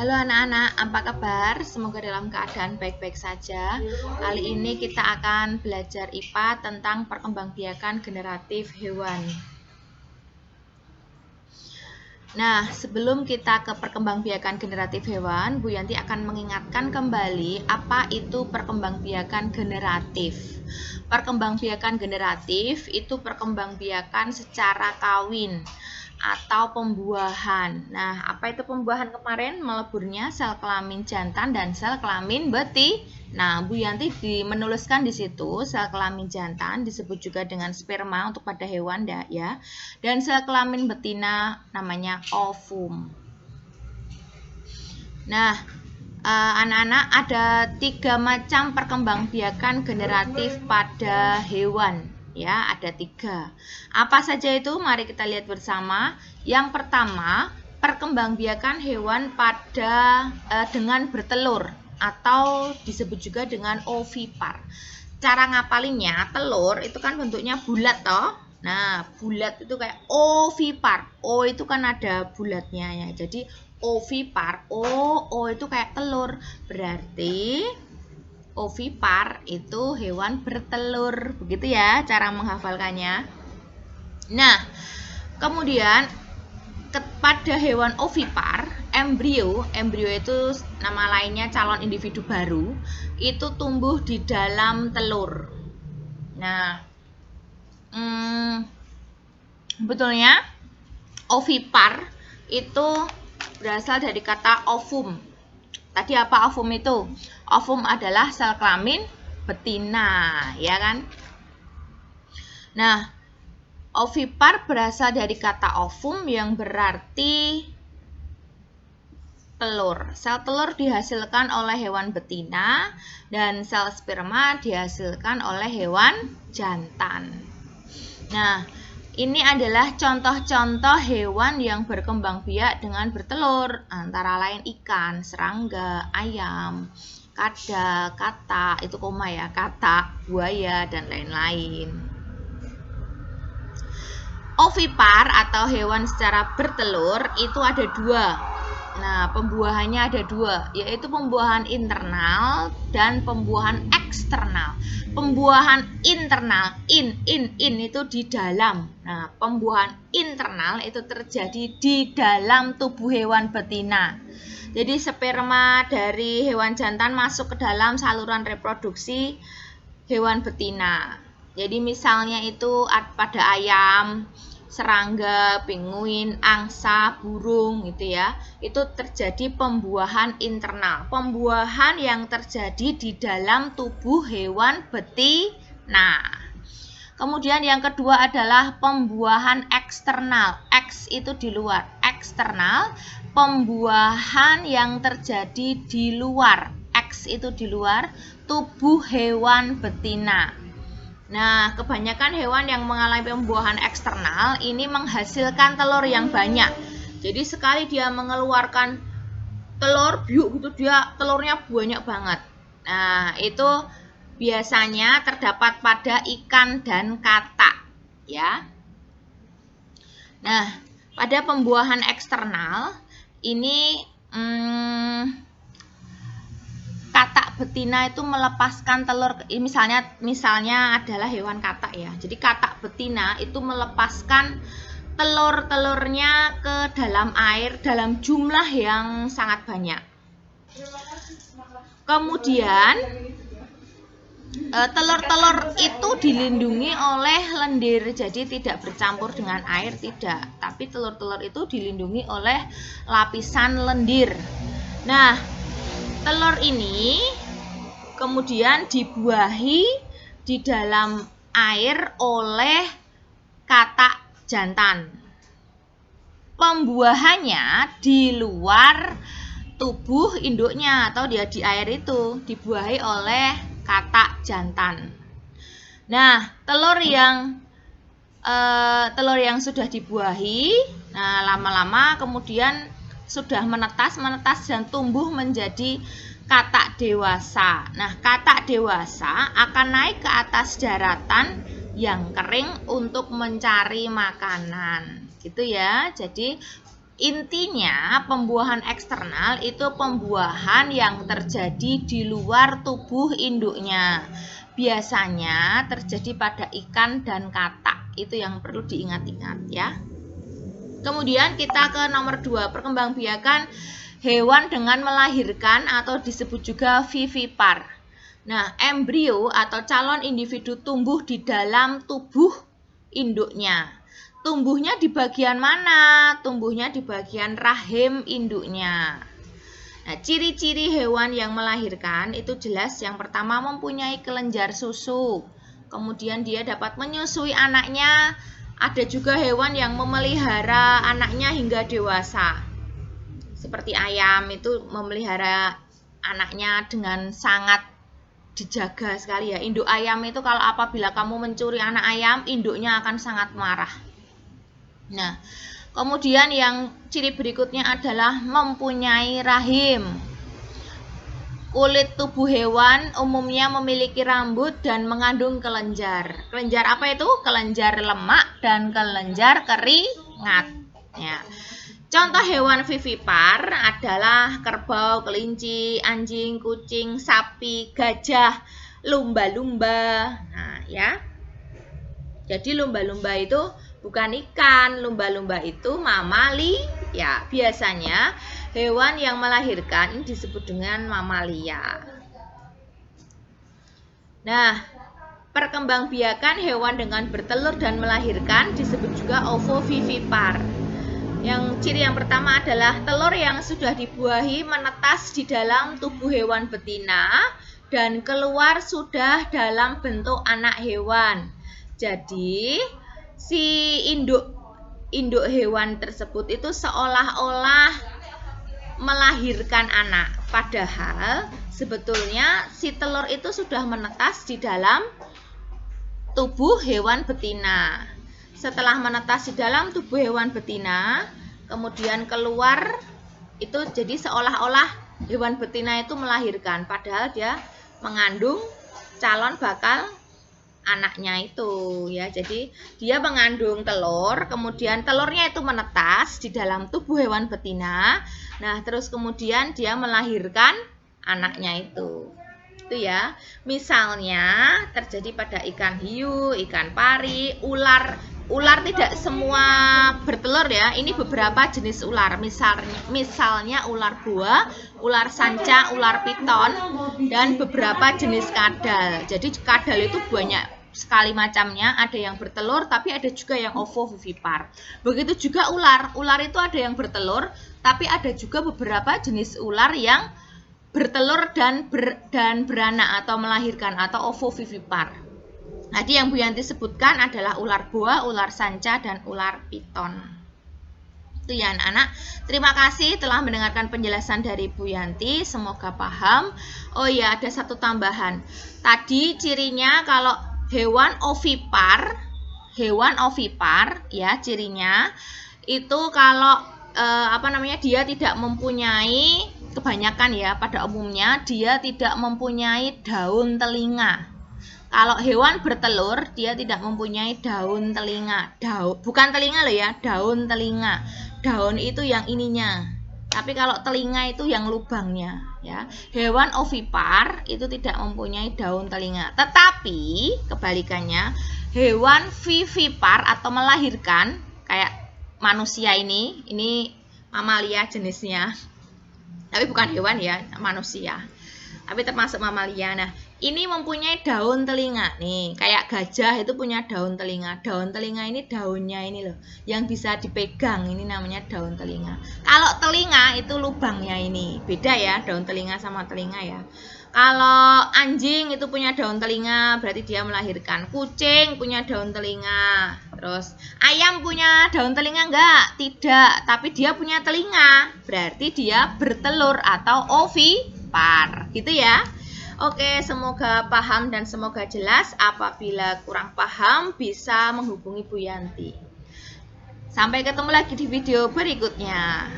Halo anak-anak, apa kabar? Semoga dalam keadaan baik-baik saja. Kali ini kita akan belajar IPA tentang perkembangbiakan generatif hewan. Nah, sebelum kita ke perkembangbiakan generatif hewan, Bu Yanti akan mengingatkan kembali apa itu perkembangbiakan generatif. Perkembangbiakan generatif itu perkembangbiakan secara kawin atau pembuahan. Nah, apa itu pembuahan kemarin? Meleburnya sel kelamin jantan dan sel kelamin betina. Nah, Bu Yanti menuliskan di situ sel kelamin jantan disebut juga dengan sperma untuk pada hewan ya. Dan sel kelamin betina namanya ovum. Nah, anak-anak ada 3 macam perkembangbiakan generatif pada hewan. Ya, ada 3. Apa saja itu? Mari kita lihat bersama. Yang pertama, perkembangbiakan hewan pada dengan bertelur atau disebut juga dengan ovipar. Cara ngapalinnya, telur itu kan bentuknya bulat toh. Nah, bulat itu kayak ovipar. O itu kan ada bulatnya ya. Jadi ovipar, O itu kayak telur. Berarti ovipar itu hewan bertelur. Begitu ya cara menghafalkannya. Nah, kemudian pada hewan ovipar, embrio itu nama lainnya calon individu baru, itu tumbuh di dalam telur. Nah, sebetulnya ovipar itu berasal dari kata ovum. Tadi apa ovum itu? Ovum adalah sel kelamin betina, ya kan? Nah, ovipar berasal dari kata ovum yang berarti telur. Sel telur dihasilkan oleh hewan betina dan sel sperma dihasilkan oleh hewan jantan. Nah, ini adalah contoh-contoh hewan yang berkembang biak dengan bertelur, antara lain ikan, serangga, ayam, kada, katak, itu koma ya, katak, buaya, dan lain-lain. Ovipar atau hewan secara bertelur itu ada 2. Nah, pembuahannya ada 2, yaitu pembuahan internal dan pembuahan eksternal. Pembuahan internal, in itu di dalam. Nah, pembuahan internal itu terjadi di dalam tubuh hewan betina. Jadi sperma dari hewan jantan masuk ke dalam saluran reproduksi hewan betina. Jadi misalnya itu pada ayam, serangga, penguin, angsa, burung gitu ya. Itu terjadi pembuahan internal. Pembuahan yang terjadi di dalam tubuh hewan betina. Kemudian yang kedua adalah pembuahan eksternal. X itu di luar. Eksternal, pembuahan yang terjadi di luar. X itu di luar tubuh hewan betina. Nah, kebanyakan hewan yang mengalami pembuahan eksternal ini menghasilkan telur yang banyak. Jadi sekali dia mengeluarkan telur, biuk gitu, dia telurnya banyak banget. Nah, itu biasanya terdapat pada ikan dan katak, ya. Nah, pada pembuahan eksternal ini katak betina itu melepaskan telur, misalnya adalah hewan katak ya. Jadi katak betina itu melepaskan telur-telurnya ke dalam air dalam jumlah yang sangat banyak. Kemudian telur-telur itu dilindungi oleh lendir, jadi tidak bercampur dengan air, tidak. Tapi telur-telur itu dilindungi oleh lapisan lendir. Nah, telur ini kemudian dibuahi di dalam air oleh katak jantan. Pembuahannya di luar tubuh induknya atau dia di air itu dibuahi oleh katak jantan. Nah, telur yang sudah dibuahi, nah lama-lama kemudian sudah menetas dan tumbuh menjadi katak dewasa. Nah, katak dewasa akan naik ke atas daratan yang kering untuk mencari makanan. Gitu ya. Jadi Intinya pembuahan eksternal itu pembuahan yang terjadi di luar tubuh induknya. Biasanya terjadi pada ikan dan katak. Itu yang perlu diingat-ingat ya. Kemudian kita ke nomor 2, perkembangbiakan hewan dengan melahirkan atau disebut juga vivipar. Nah, embrio atau calon individu tumbuh di dalam tubuh induknya. Tumbuhnya di bagian mana? Tumbuhnya di bagian rahim induknya. Nah, ciri-ciri hewan yang melahirkan itu jelas. Yang pertama mempunyai kelenjar susu. Kemudian dia dapat menyusui anaknya. Ada juga hewan yang memelihara anaknya hingga dewasa. Seperti ayam itu memelihara anaknya dengan sangat dijaga sekali ya. Induk ayam itu kalau apabila kamu mencuri anak ayam, induknya akan sangat marah. Nah, kemudian yang ciri berikutnya adalah mempunyai rahim. Kulit tubuh hewan umumnya memiliki rambut dan mengandung kelenjar. Kelenjar apa itu? Kelenjar lemak dan kelenjar keringat. Ya. Contoh hewan vivipar adalah kerbau, kelinci, anjing, kucing, sapi, gajah, lumba-lumba. Nah, ya. Jadi lumba-lumba itu bukan ikan, lumba-lumba itu mamalia. Ya, biasanya hewan yang melahirkan ini disebut dengan mamalia. Nah, perkembangbiakan hewan dengan bertelur dan melahirkan disebut juga ovovivipar. Yang ciri yang pertama adalah telur yang sudah dibuahi menetas di dalam tubuh hewan betina dan keluar sudah dalam bentuk anak hewan. Jadi si induk hewan tersebut itu seolah-olah melahirkan anak, padahal sebetulnya si telur itu sudah menetas di dalam tubuh hewan betina. Setelah menetas di dalam tubuh hewan betina, kemudian keluar itu jadi seolah-olah hewan betina itu melahirkan, padahal dia mengandung calon bakal anaknya itu ya. Jadi dia mengandung telur, kemudian telurnya itu menetas di dalam tubuh hewan betina. Nah, terus kemudian dia melahirkan anaknya itu ya. Misalnya terjadi pada ikan hiu, ikan pari, ular. Ular tidak semua bertelur ya. Ini beberapa jenis ular. Misalnya ular boa, ular sanca, ular piton, dan beberapa jenis kadal. Jadi kadal itu banyak sekali macamnya. Ada yang bertelur, tapi ada juga yang ovovivipar. Begitu juga ular. Ular itu ada yang bertelur, tapi ada juga beberapa jenis ular yang bertelur dan beranak atau melahirkan atau ovovivipar. Tadi yang Bu Yanti sebutkan adalah ular boa, ular sanca, dan ular piton. Itu ya anak-anak. Terima kasih telah mendengarkan penjelasan dari Bu Yanti. Semoga paham. Oh iya, ada satu tambahan. Tadi cirinya kalau hewan ovipar ya cirinya itu kalau dia tidak mempunyai, kebanyakan ya pada umumnya dia tidak mempunyai daun telinga. Kalau hewan bertelur, dia tidak mempunyai daun telinga. Bukan telinga loh ya, daun telinga. Daun itu yang ininya. Tapi kalau telinga itu yang lubangnya ya. Hewan ovipar itu tidak mempunyai daun telinga. Tetapi kebalikannya, hewan vivipar atau melahirkan kayak manusia ini mamalia jenisnya. Tapi bukan hewan ya, manusia. Tapi termasuk mamalia. Nah, ini mempunyai daun telinga nih, kayak gajah itu punya daun telinga. Daun telinga ini daunnya ini loh, yang bisa dipegang, ini namanya daun telinga. Kalau telinga itu lubangnya ini, beda ya daun telinga sama telinga ya. Kalau anjing itu punya daun telinga, berarti dia melahirkan. Kucing punya daun telinga. Terus ayam punya daun telinga enggak? Tidak, tapi dia punya telinga, berarti dia bertelur atau ovipar, gitu ya. Oke, semoga paham dan semoga jelas. Apabila kurang paham, bisa menghubungi Bu Yanti. Sampai ketemu lagi di video berikutnya.